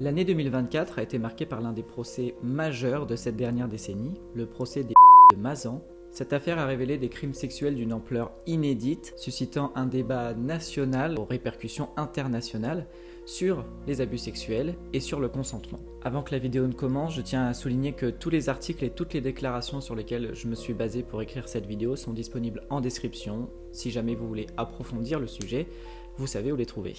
L'année 2024 a été marquée par l'un des procès majeurs de cette dernière décennie, le procès des de Mazan. Cette affaire a révélé des crimes sexuels d'une ampleur inédite, suscitant un débat national aux répercussions internationales sur les abus sexuels et sur le consentement. Avant que la vidéo ne commence, je tiens à souligner que tous les articles et toutes les déclarations sur lesquelles je me suis basé pour écrire cette vidéo sont disponibles en description. Si jamais vous voulez approfondir le sujet, vous savez où les trouver.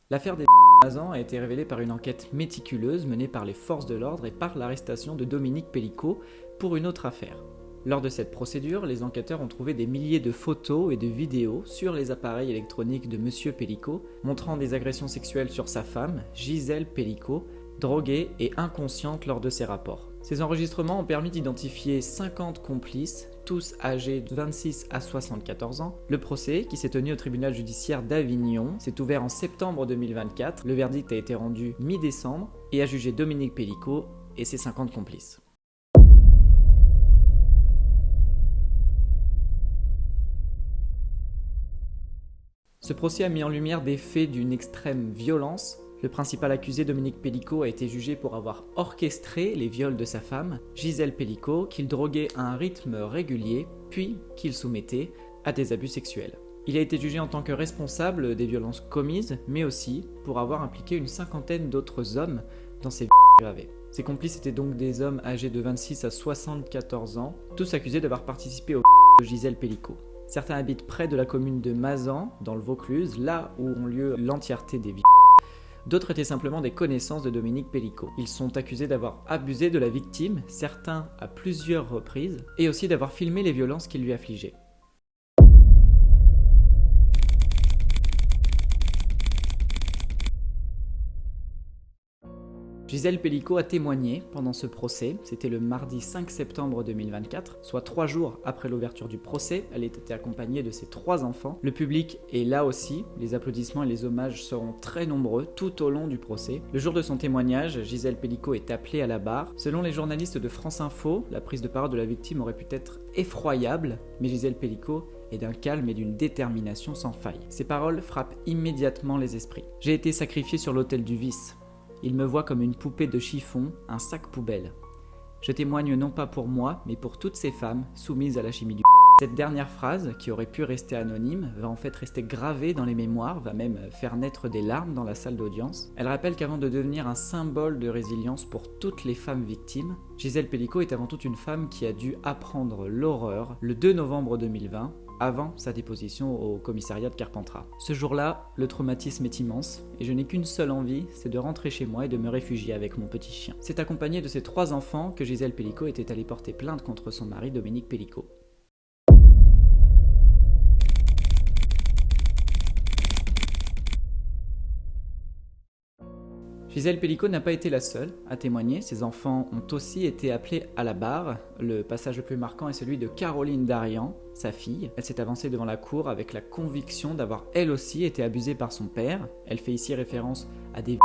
L'affaire des Mazan a été révélée par une enquête méticuleuse menée par les forces de l'ordre et par l'arrestation de Dominique Pellicot pour une autre affaire. Lors de cette procédure, les enquêteurs ont trouvé des milliers de photos et de vidéos sur les appareils électroniques de Monsieur Pellicot, montrant des agressions sexuelles sur sa femme, Gisèle Pellicot, droguée et inconsciente lors de ses rapports. Ces enregistrements ont permis d'identifier 50 complices, tous âgés de 26 à 74 ans. Le procès, qui s'est tenu au tribunal judiciaire d'Avignon, s'est ouvert en septembre 2024. Le verdict a été rendu mi-décembre et a jugé Dominique Pellicot et ses 50 complices. Ce procès a mis en lumière des faits d'une extrême violence. Le principal accusé, Dominique Pellicot, a été jugé pour avoir orchestré les viols de sa femme, Gisèle Pellicot, qu'il droguait à un rythme régulier, puis qu'il soumettait à des abus sexuels. Il a été jugé en tant que responsable des violences commises, mais aussi pour avoir impliqué une cinquantaine d'autres hommes dans ces violences gravées. Ses complices étaient donc des hommes âgés de 26 à 74 ans, tous accusés d'avoir participé aux de Gisèle Pellicot. Certains habitent près de la commune de Mazan, dans le Vaucluse, là où ont lieu l'entièreté des violences. D'autres étaient simplement des connaissances de Dominique Pellicot. Ils sont accusés d'avoir abusé de la victime, certains à plusieurs reprises, et aussi d'avoir filmé les violences qu'il lui affligeait. Gisèle Pellicot a témoigné pendant ce procès. C'était le mardi 5 septembre 2024, soit 3 jours après l'ouverture du procès. Elle était accompagnée de ses 3 enfants. Le public est là aussi. Les applaudissements et les hommages seront très nombreux tout au long du procès. Le jour de son témoignage, Gisèle Pellicot est appelée à la barre. Selon les journalistes de France Info, la prise de parole de la victime aurait pu être effroyable, mais Gisèle Pellicot est d'un calme et d'une détermination sans faille. Ses paroles frappent immédiatement les esprits. « J'ai été sacrifiée sur l'autel du vice. Il me voit comme une poupée de chiffon, un sac poubelle. Je témoigne non pas pour moi, mais pour toutes ces femmes soumises à la chimie du Cette dernière phrase, qui aurait pu rester anonyme, va en fait rester gravée dans les mémoires, va même faire naître des larmes dans la salle d'audience. Elle rappelle qu'avant de devenir un symbole de résilience pour toutes les femmes victimes, Gisèle Pellicot est avant tout une femme qui a dû apprendre l'horreur le 2 novembre 2020, avant sa déposition au commissariat de Carpentras. Ce jour-là, le traumatisme est immense et je n'ai qu'une seule envie, c'est de rentrer chez moi et de me réfugier avec mon petit chien. C'est accompagné de ses 3 enfants que Gisèle Pellicot était allée porter plainte contre son mari Dominique Pellicot. Gisèle Pellicot n'a pas été la seule à témoigner, ses enfants ont aussi été appelés à la barre. Le passage le plus marquant est celui de Caroline Darian, sa fille. Elle s'est avancée devant la cour avec la conviction d'avoir elle aussi été abusée par son père. Elle fait ici référence à des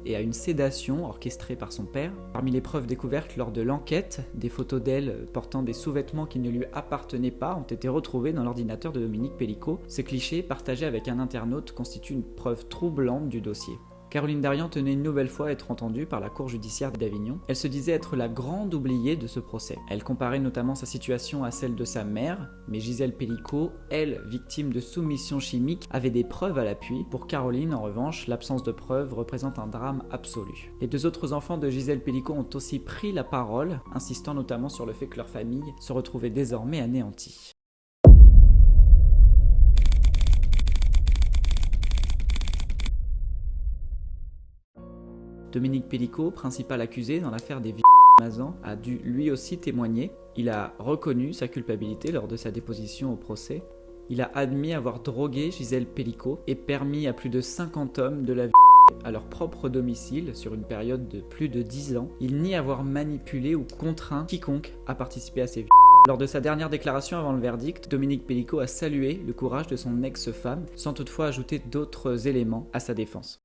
et à une sédation orchestrée par son père. Parmi les preuves découvertes lors de l'enquête, des photos d'elle portant des sous-vêtements qui ne lui appartenaient pas ont été retrouvées dans l'ordinateur de Dominique Pellicot. Ce cliché, partagé avec un internaute, constitue une preuve troublante du dossier. Caroline Darian tenait une nouvelle fois à être entendue par la cour judiciaire d'Avignon. Elle se disait être la grande oubliée de ce procès. Elle comparait notamment sa situation à celle de sa mère, mais Gisèle Pellicot, elle, victime de soumission chimique, avait des preuves à l'appui. Pour Caroline, en revanche, l'absence de preuves représente un drame absolu. Les 2 autres enfants de Gisèle Pellicot ont aussi pris la parole, insistant notamment sur le fait que leur famille se retrouvait désormais anéantie. Dominique Pellicot, principal accusé dans l'affaire des Mazan, a dû lui aussi témoigner. Il a reconnu sa culpabilité lors de sa déposition au procès. Il a admis avoir drogué Gisèle Pellicot et permis à plus de 50 hommes de la à leur propre domicile sur une période de plus de 10 ans. Il nie avoir manipulé ou contraint quiconque à participer à ces Lors de sa dernière déclaration avant le verdict, Dominique Pellicot a salué le courage de son ex-femme, sans toutefois ajouter d'autres éléments à sa défense.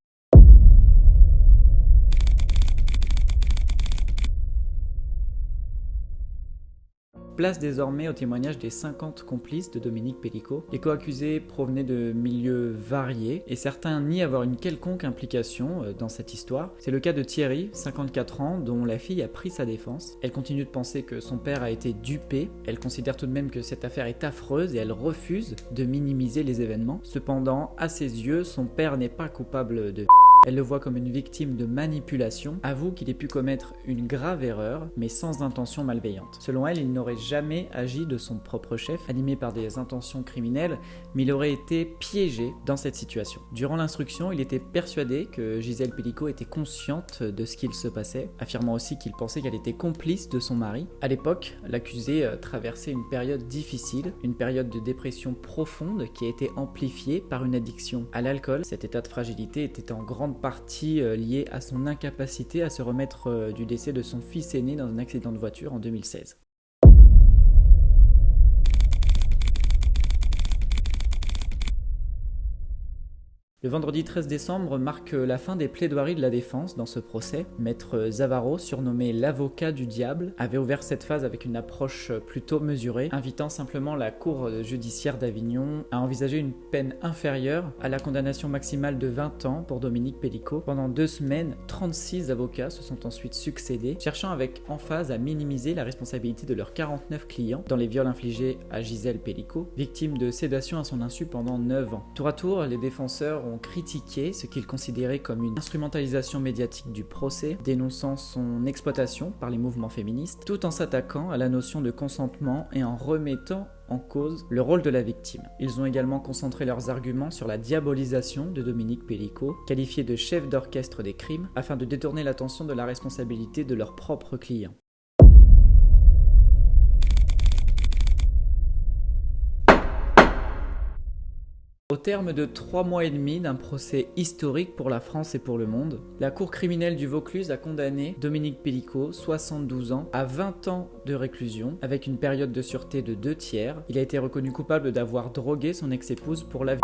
place désormais au témoignage des 50 complices de Dominique Pellicot. Les co-accusés provenaient de milieux variés et certains nient avoir une quelconque implication dans cette histoire. C'est le cas de Thierry, 54 ans, dont la fille a pris sa défense. Elle continue de penser que son père a été dupé. Elle considère tout de même que cette affaire est affreuse et elle refuse de minimiser les événements. Cependant, à ses yeux, son père n'est pas coupable de... Elle le voit comme une victime de manipulation, avoue qu'il ait pu commettre une grave erreur, mais sans intention malveillante. Selon elle, il n'aurait jamais agi de son propre chef, animé par des intentions criminelles, mais il aurait été piégé dans cette situation. Durant l'instruction, il était persuadé que Gisèle Pellicot était consciente de ce qu'il se passait, affirmant aussi qu'il pensait qu'elle était complice de son mari. À l'époque, l'accusé traversait une période difficile, une période de dépression profonde qui a été amplifiée par une addiction à l'alcool. Cet état de fragilité était en grande partie liée à son incapacité à se remettre du décès de son fils aîné dans un accident de voiture en 2016. Le vendredi 13 décembre marque la fin des plaidoiries de la défense dans ce procès. Maître Zavaro, surnommé l'avocat du diable, avait ouvert cette phase avec une approche plutôt mesurée, invitant simplement la Cour judiciaire d'Avignon à envisager une peine inférieure à la condamnation maximale de 20 ans pour Dominique Pellicot. Pendant 2 semaines, 36 avocats se sont ensuite succédés, cherchant avec emphase à minimiser la responsabilité de leurs 49 clients dans les viols infligés à Gisèle Pellicot, victime de sédation à son insu pendant 9 ans. Tour à tour, les défenseurs ont critiqué ce qu'ils considéraient comme une instrumentalisation médiatique du procès, dénonçant son exploitation par les mouvements féministes, tout en s'attaquant à la notion de consentement et en remettant en cause le rôle de la victime. Ils ont également concentré leurs arguments sur la diabolisation de Dominique Pellicot, qualifié de chef d'orchestre des crimes, afin de détourner l'attention de la responsabilité de leurs propres clients. Au terme de 3 mois et demi d'un procès historique pour la France et pour le monde, la Cour criminelle du Vaucluse a condamné Dominique Pellicot, 72 ans, à 20 ans de réclusion, avec une période de sûreté de 2/3. Il a été reconnu coupable d'avoir drogué son ex-épouse pour la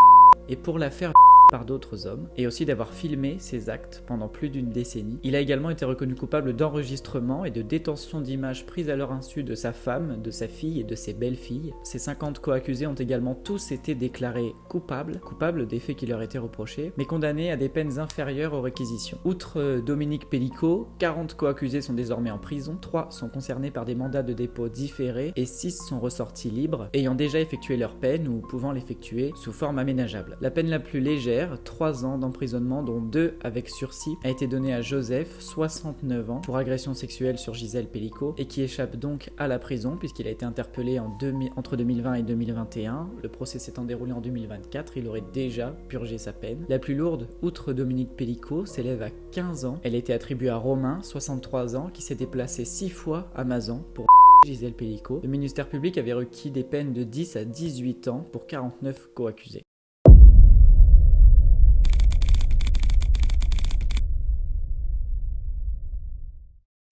et pour la faire par d'autres hommes, et aussi d'avoir filmé ses actes pendant plus d'une décennie. Il a également été reconnu coupable d'enregistrement et de détention d'images prises à leur insu de sa femme, de sa fille et de ses belles-filles. Ces 50 co-accusés ont également tous été déclarés coupables des faits qui leur étaient reprochés, mais condamnés à des peines inférieures aux réquisitions. Outre Dominique Pellicot, 40 co-accusés sont désormais en prison, 3 sont concernés par des mandats de dépôt différés et 6 sont ressortis libres, ayant déjà effectué leur peine ou pouvant l'effectuer sous forme aménageable. La peine la plus légère, 3 ans d'emprisonnement dont 2 avec sursis, a été donnée à Joseph, 69 ans, pour agression sexuelle sur Gisèle Pellicot et qui échappe donc à la prison puisqu'il a été interpellé entre 2020 et 2021. Le procès s'étant déroulé en 2024, il aurait déjà purgé sa peine. La plus lourde, outre Dominique Pellicot, s'élève à 15 ans. Elle a été attribuée à Romain, 63 ans, qui s'est déplacé 6 fois à Mazan pour Gisèle Pellicot. Le ministère public avait requis des peines de 10 à 18 ans pour 49 co-accusés.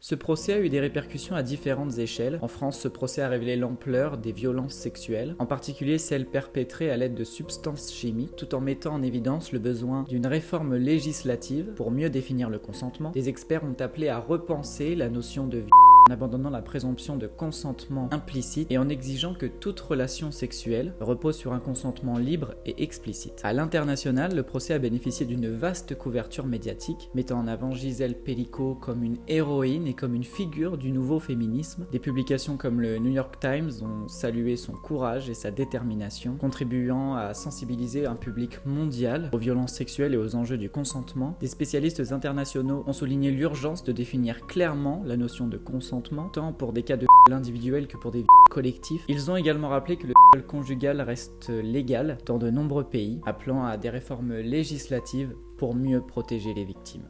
Ce procès a eu des répercussions à différentes échelles. En France, ce procès a révélé l'ampleur des violences sexuelles, en particulier celles perpétrées à l'aide de substances chimiques, tout en mettant en évidence le besoin d'une réforme législative pour mieux définir le consentement. Des experts ont appelé à repenser la notion de vie en abandonnant la présomption de consentement implicite et en exigeant que toute relation sexuelle repose sur un consentement libre et explicite. À l'international, le procès a bénéficié d'une vaste couverture médiatique, mettant en avant Gisèle Pellicot comme une héroïne et comme une figure du nouveau féminisme. Des publications comme le New York Times ont salué son courage et sa détermination, contribuant à sensibiliser un public mondial aux violences sexuelles et aux enjeux du consentement. Des spécialistes internationaux ont souligné l'urgence de définir clairement la notion de consentement, tant pour des cas de individuels que pour des collectifs. Ils ont également rappelé que le viol conjugal reste légal dans de nombreux pays, appelant à des réformes législatives pour mieux protéger les victimes.